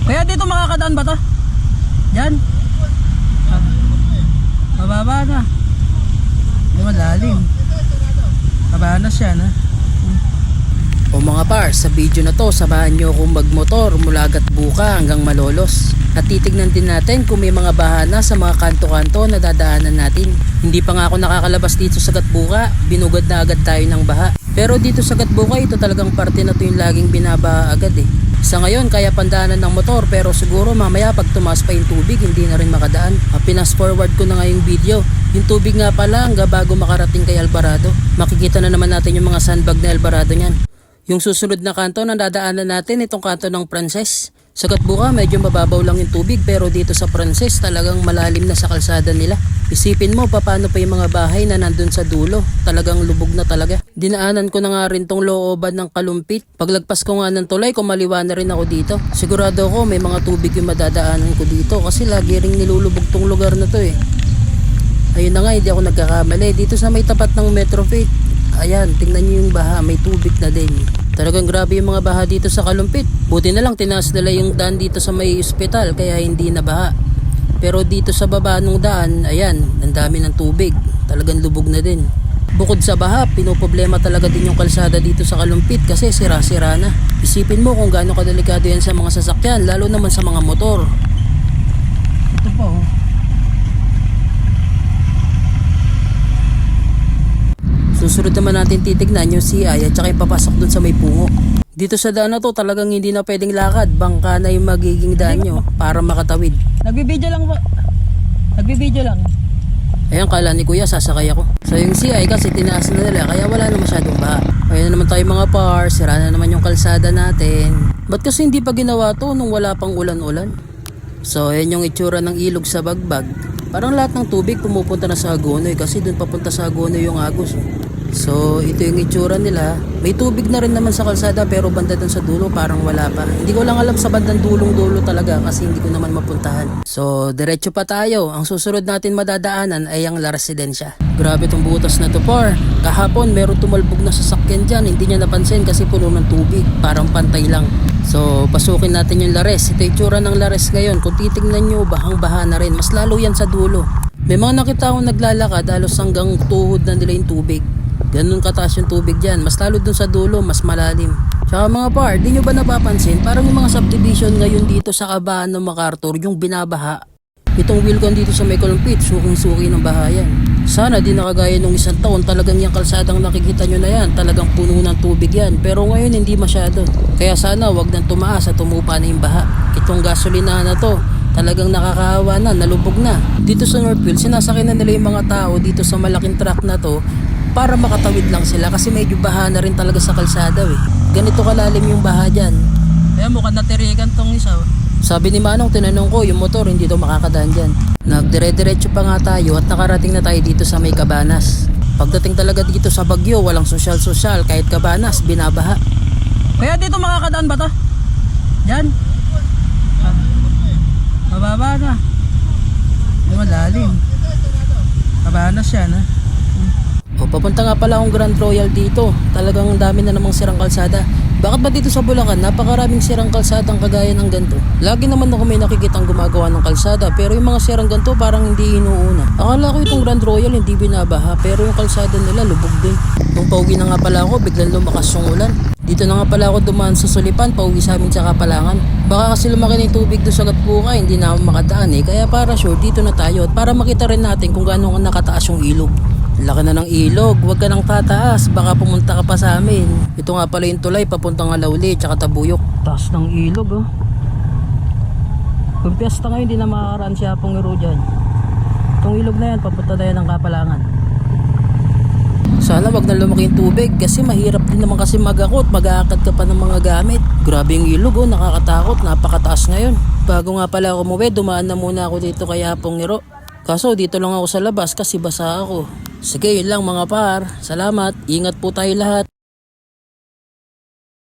Kaya dito makakadaan ba to? Yan. Mababa na. Hindi malalim. Mabanas yan ha. O mga par, sa video na to, samahan nyo akong magmotor mula Gatbuka hanggang Malolos. At titignan din natin kung may mga bahana sa mga kanto-kanto na dadaanan natin. Hindi pa nga ako nakakalabas dito sa Gatbuka, binugad na agad tayo ng baha. Pero dito sa Gatbuka, ito talagang parte na to yung laging binabaha agad eh. Sa ngayon, kaya pandaanan ng motor, pero siguro mamaya pag tumaas pa yung tubig, hindi na rin makadaan. Pinas forward ko na nga yung video. Yung tubig nga pala hanggang bago makarating kay Alvarado. Makikita na naman natin yung mga sandbag na Alvarado niyan. Yung susunod na kanto na dadaanan natin, itong kanto ng Pranses. Sa Gatbuka medyo mababaw lang yung tubig, pero dito sa Pranses talagang malalim na sa kalsada nila. Isipin mo paano pa yung mga bahay na nandun sa dulo, talagang lubog na talaga. Dinaanan ko na nga rin tong looban ng Kalumpit. Paglagpas ko nga ng tulay, kumaliwa na rin ako dito. Sigurado ko may mga tubig yung madadaanan ko dito kasi lagi ring nilulubog tong lugar na to eh. Ayun na nga, hindi ako nagkakamali. Dito sa may tapat ng Metrofit, ayan, tingnan nyo yung baha, may tubig na din. Talagang grabe yung mga baha dito sa Kalumpit. Buti na lang tinaas nila yung daan dito sa may ospital kaya hindi na baha. Pero dito sa baba ng daan, ayan, ang dami ng tubig. Talagang lubog na din. Bukod sa baha, pinoproblema talaga din yung kalsada dito sa Kalumpit kasi sira-sira na. Isipin mo kung gaano kadelikado yan sa mga sasakyan, lalo naman sa mga motor. Ito pa oh. Susunod naman natin titignan yung CI at saka ipapasok dun sa may pungo. Dito sa daan na to talagang hindi na pwedeng lakad, bangka na yung magiging daan nyo para makatawid. Nagbibideo lang ba? Nagbibideo lang. Ayan, kala ni kuya sasakay ako. So yung CI kasi tinaas na nila kaya wala na masyadong baha. Ayan na naman tayo mga par, sira na naman yung kalsada natin. Ba't kasi hindi pa ginawa to nung wala pang ulan-ulan? So ayan yung itsura ng ilog sa Bagbag. Parang lahat ng tubig pumupunta na sa Agonoy kasi dun papunta sa Agonoy yung Agos. So ito yung itsura nila. May tubig na rin naman sa kalsada pero banda dun sa dulo parang wala pa. Hindi ko lang alam sa bandang dulong-dulo talaga kasi hindi ko naman mapuntahan. So diretso pa tayo. Ang susunod natin madadaanan ay ang La Residencia. Grabe tong butas na to par. Kahapon meron tumalbog na sasakyan dyan. Hindi niya napansin kasi puno ng tubig. Parang pantay lang. So pasukin natin yung Lares. Ito yung itsura ng Lares ngayon. Kung titignan nyo, bahang-baha na rin. Mas lalo yan sa dulo. May mga nakita akong naglalakad halos hanggang tuhod na nila yung tubig. Ganun kataas yung tubig dyan. Mas lalo dun sa dulo, mas malalim. Tsaka mga par, di nyo ba napapansin? Parang yung mga subdivision ngayon dito sa kabahan ng MacArthur, yung binabaha. Itong Wilcon dito sa may Kalumpit, suking-suki ng bahayan. Sana di nakagaya nung isang taon, talagang yung kalsadang nakikita nyo na yan, talagang puno ng tubig yan. Pero ngayon hindi masyado. Kaya sana wag nang tumaas at tumupa na yung baha. Itong gasolinahan na to, talagang nakakahawa na, nalubog na. Dito sa Northfield, sinasakyan na nila yung mga tao dito sa malaking truck na to para makatawid lang sila kasi medyo baha na rin talaga sa kalsada eh. Ganito kalalim yung baha dyan. Kaya mukhang natirikan tong isa oh. Sabi ni Manong, tinanong ko, yung motor hindi daw makakadaan dyan. Nagdire-diretso pa nga tayo at nakarating na tayo dito sa may Cabanas. Pagdating talaga dito sa Baguio, walang sosyal-sosyal, kahit Cabanas, binabaha. Kaya dito makakadaan ba to? Yan. Mababa na. Hindi malalim. Cabanas yan ha. O, papunta nga pala akong Grand Royal dito. Talagang dami na namang sirang kalsada. Bakit ba dito sa Bulacan, napakaraming sirang kalsadang kagaya ng ganito? Lagi naman ako may nakikitang gumagawa ng kalsada, pero yung mga sirang ganito parang hindi inuuna. Akala ko itong Grand Royal hindi binabaha, pero yung kalsada nila lubog din. Nung pauwi na nga pala ako, biglang lumakas yung ulan. Dito na nga pala ako dumaan sa Sulipan, pauwi sa amin sa Kapalangan. Baka kasi lumaki na yung tubig doon sa Gatbuka, hindi na ako makadaan eh. Kaya para sure, dito na tayo at para makita rin natin kung gaano nakataas yung ilog. Laki na ng ilog, huwag ka nang tataas, baka pumunta ka pa sa amin. Ito nga pala yung tulay, papuntang Alauli, tsaka Tabuyok. Taas ng ilog oh. Kung piyesta ngayon, hindi na makakaraan siya pong iro dyan. Itong ilog na yan, papunta tayo ng Kapalangan. Sana wag na lumaki yung tubig kasi mahirap din naman kasi mag-akot, mag-aakad ka pa ng mga gamit. Grabe yung ilog oh, nakakatakot, napakataas ngayon. Bago nga pala ako umuwi, dumaan na muna ako dito kay Apong Iro. Kaso dito lang ako sa labas kasi basa ako. Sige, yun lang mga par. Salamat, ingat po tayo lahat.